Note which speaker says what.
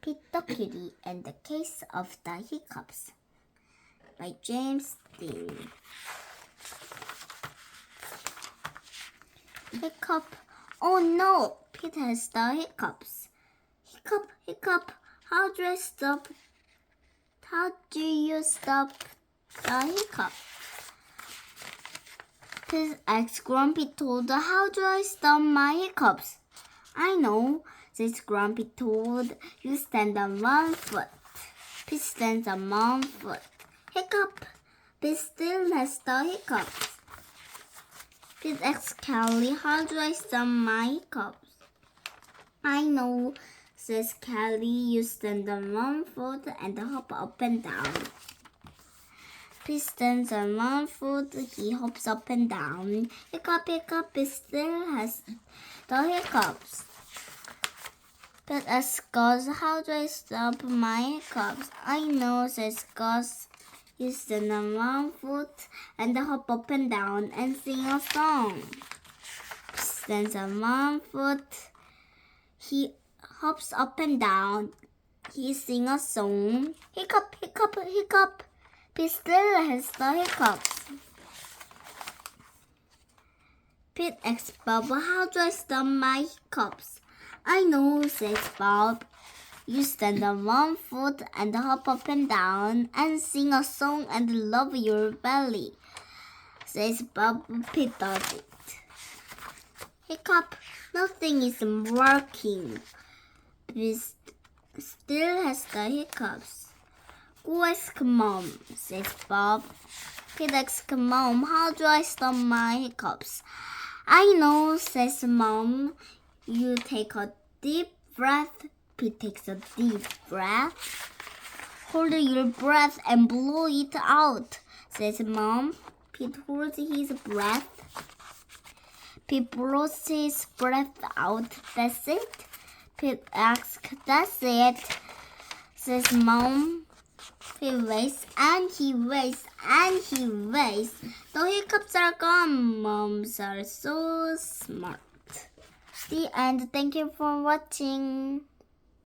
Speaker 1: Pete the Kitty and the Case of the Hiccups by James Dean. Hiccup. Oh no, Pete has the hiccups. Hiccup, hiccup, how do you stop the hiccup? Pete asked Grumpy Toad, how do I stop my hiccups? I know, says Grumpy Toad. You stand on one foot. Pete stands on one foot. Hiccup. Pete still has the hiccups. Pete asks Callie, how do I stop my hiccups? I know, says Callie. You stand on one foot and hop up and down. Pete stands on one foot. He hops up and down. Hiccup, hiccup. Pete still has the hiccups. Pete asks Gus, how do I stop my hiccups? I know, says Gus. You stand on one foot and hop up and down and sing a song. Pete stands on one foot. He hops up and down. He sings a song. Hiccup, hiccup, hiccup. Pete still has the hiccups. Pete asks Bob, how do I stop my hiccups? I know, says Bob. You stand on one foot and hop up and down and sing a song and love your belly, says Bob. Pete does it. Hiccup, nothing is working. Pete still has the hiccups. Go ask Mom, says Bob. Pete asks Mom, how do I stop my hiccups? I know, says Mom. You take a deep breath. Pete takes a deep breath. Hold your breath and blow it out, says Mom. Pete holds his breath. Pete blows his breath out. That's it? Pete asks, that's it, says Mom. He waits and he waits and he waits. The hiccups are gone. Moms are so smart. The end. Thank you for watching.